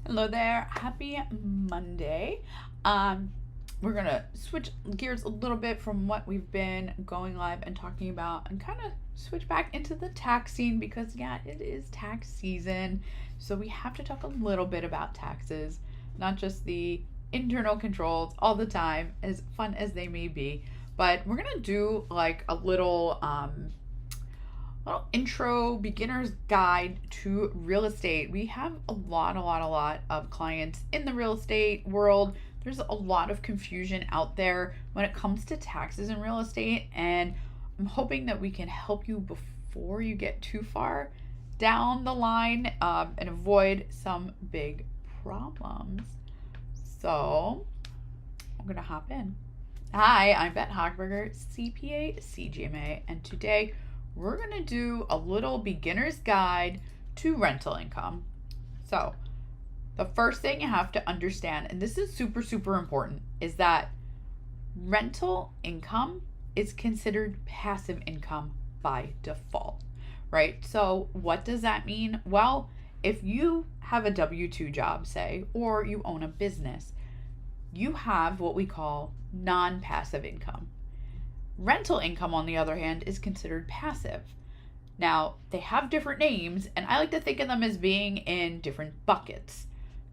Hello there. Happy Monday. Um, we're gonna switch gears a little bit from what we've been going live and talking about, and kind of switch back into the tax scene because yeah, it is tax season. So we have to talk a little bit about taxes, not just the internal controls all the time, as fun as they may be. But we're gonna do like a little intro beginner's guide to real estate. We have a lot of clients in the real estate world. There's a lot of confusion out there when it comes to taxes in real estate, and I'm hoping that we can help you before you get too far down the line, and avoid some big problems. So I'm gonna hop in. Hi, I'm Beth Hogberger, CPA, CGMA, and today we're going to do a little beginner's guide to rental income. So, the first thing you have to understand, and this is super important, is that rental income is considered passive income by default, right? So, what does that mean? Well, if you have a W 2 job, say, or you own a business, you have what we call non passive income. Rental income, on the other hand, is considered passive. Now, they have different names, and I like to think of them as being in different buckets.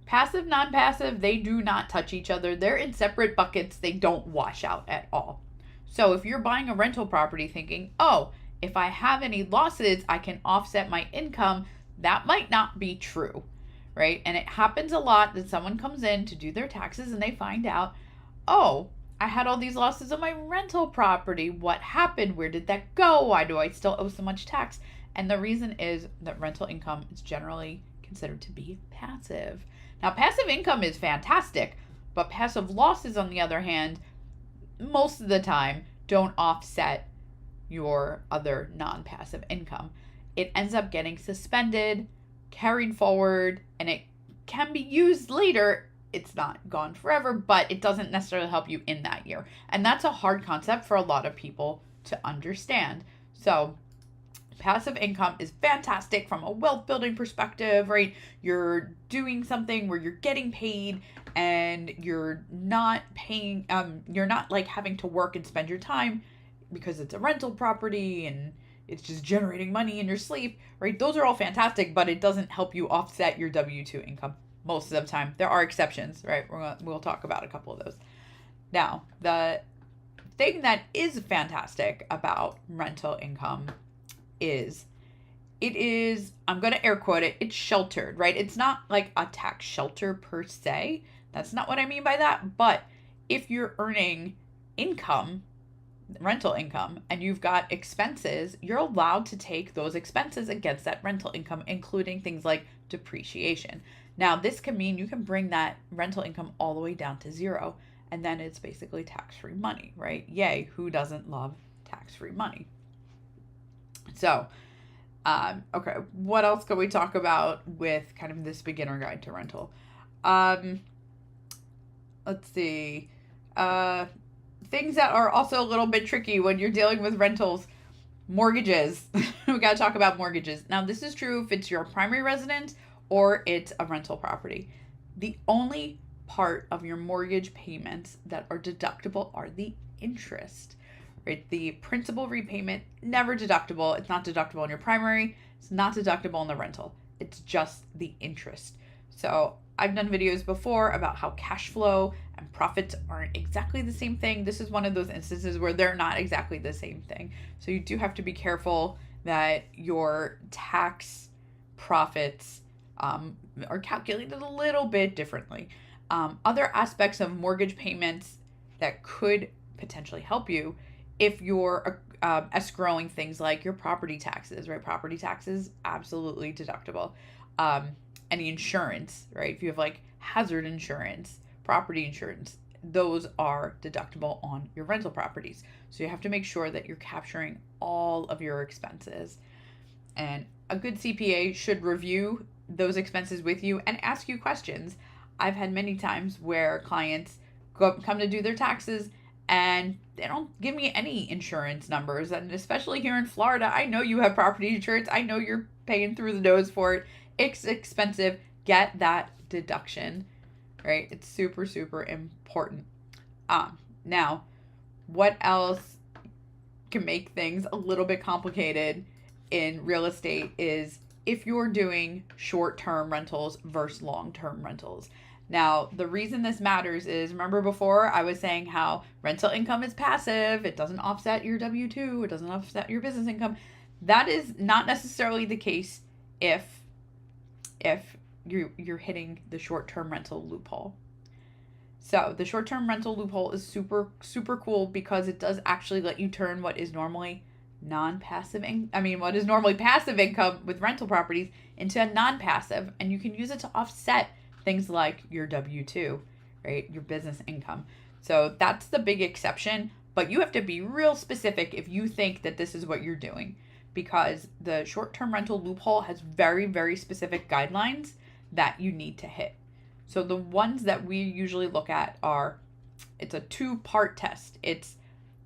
Passive, non passive, they do not touch each other. They're in separate buckets, they don't wash out at all. So, if you're buying a rental property thinking, oh, if I have any losses, I can offset my income, that might not be true, right? And it happens a lot that someone comes in to do their taxes and they find out, oh, I had all these losses on my rental property. What happened? Where did that go? Why do I still owe so much tax? And the reason is that rental income is generally considered to be passive. Now, passive income is fantastic, but passive losses, on the other hand, most of the time don't offset your other non passive income. It ends up getting suspended, carried forward, and it can be used later. It's not gone forever, but it doesn't necessarily help you in that year. And that's a hard concept for a lot of people to understand. So, passive income is fantastic from a wealth building perspective, right? You're doing something where you're getting paid and you're not paying, you're not like having to work and spend your time because it's a rental property and it's just generating money in your sleep, right? Those are all fantastic, but it doesn't help you offset your W 2 income most of the time. There are exceptions, right? We'll talk about a couple of those. Now, the thing that is fantastic about rental income is I'm going to air quote it, it's sheltered, right? It's not like a tax shelter per se. That's not what I mean by that. But if you're earning income, rental income, and you've got expenses, you're allowed to take those expenses against that rental income, including things like depreciation. Now, this can mean you can bring that rental income all the way down to zero, and then it's basically tax-free money, right? Yay, who doesn't love tax-free money? So, okay, what else can we talk about with kind of this beginner guide to rental? Let's see. Things that are also a little bit tricky when you're dealing with rentals. Mortgages. We got to talk about mortgages. Now, this is true if it's your primary residence or it's a rental property. The only part of your mortgage payments that are deductible are the interest, right? The principal repayment, never deductible. It's not deductible on your primary. It's not deductible on the rental. It's just the interest. So I've done videos before about how cash flow and profits aren't exactly the same thing. This is one of those instances where they're not exactly the same thing. So you do have to be careful that your tax profits are calculated a little bit differently. Other aspects of mortgage payments that could potentially help you if you're escrowing things like your property taxes, right? Property taxes, absolutely deductible. Any insurance, right? If you have like hazard insurance, property insurance, those are deductible on your rental properties. So you have to make sure that you're capturing all of your expenses. And a good CPA should review those expenses with you and ask you questions. I've had many times where clients come to do their taxes and they don't give me any insurance numbers. And especially here in Florida, I know you have property insurance. I know you're paying through the nose for it. It's expensive. Get that deduction, right? It's super, super important. Now, what else can make things a little bit complicated in real estate is if you're doing short-term rentals versus long-term rentals. Now, the reason this matters is, remember before I was saying how rental income is passive, it doesn't offset your W-2, it doesn't offset your business income. That is not necessarily the case if you're hitting the short-term rental loophole. So the short-term rental loophole is super, super cool because it does actually let you turn what is normally what is normally passive income with rental properties into a non-passive, and you can use it to offset things like your W-2, right? Your business income. So that's the big exception, but you have to be real specific if you think that this is what you're doing, because the short-term rental loophole has very, very specific guidelines that you need to hit. So the ones that we usually look at are, it's a 2-part test. It's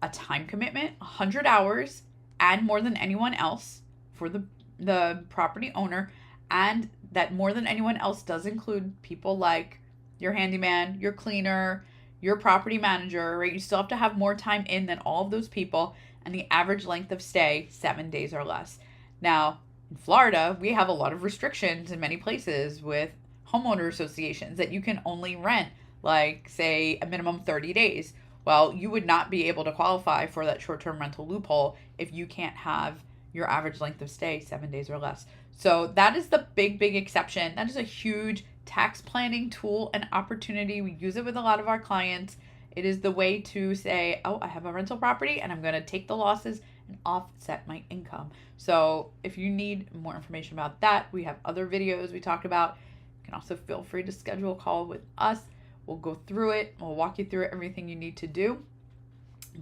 a time commitment, 100 hours, and more than anyone else for the property owner, and that more than anyone else does include people like your handyman, your cleaner, your property manager, right? You still have to have more time in than all of those people, and the average length of stay, 7 days or less. Now, in Florida, we have a lot of restrictions in many places with homeowner associations that you can only rent, like, say, a minimum 30 days. Well, you would not be able to qualify for that short-term rental loophole if you can't have your average length of stay 7 days or less. So that is the big, big exception. That is a huge tax planning tool and opportunity. We use it with a lot of our clients. It is the way to say, oh, I have a rental property and I'm going to take the losses and offset my income. So if you need more information about that, we have other videos we talked about. You can also feel free to schedule a call with us. We'll go through it. We'll walk you through everything you need to do.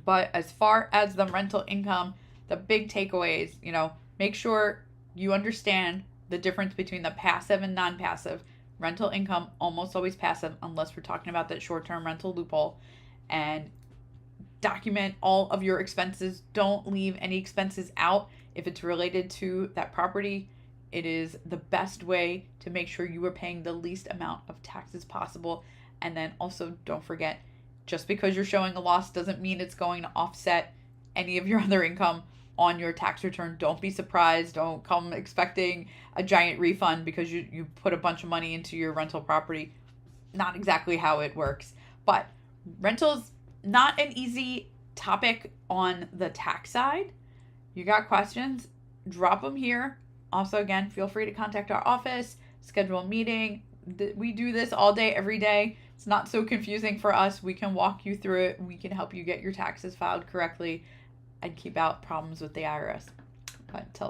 But as far as the rental income, the big takeaways, make sure you understand the difference between the passive and non-passive. Rental income, almost always passive, unless we're talking about that short-term rental loophole. And document all of your expenses. Don't leave any expenses out if it's related to that property. It is the best way to make sure you are paying the least amount of taxes possible. And then also don't forget, just because you're showing a loss doesn't mean it's going to offset any of your other income on your tax return. Don't be surprised. Don't come expecting a giant refund because you put a bunch of money into your rental property. Not exactly how it works. But rentals, not an easy topic on the tax side. You got questions? Drop them here. Also, again, feel free to contact our office, schedule a meeting. We do this all day, every day. It's not so confusing for us. We can walk you through it. We can help you get your taxes filed correctly and keep out problems with the IRS. But until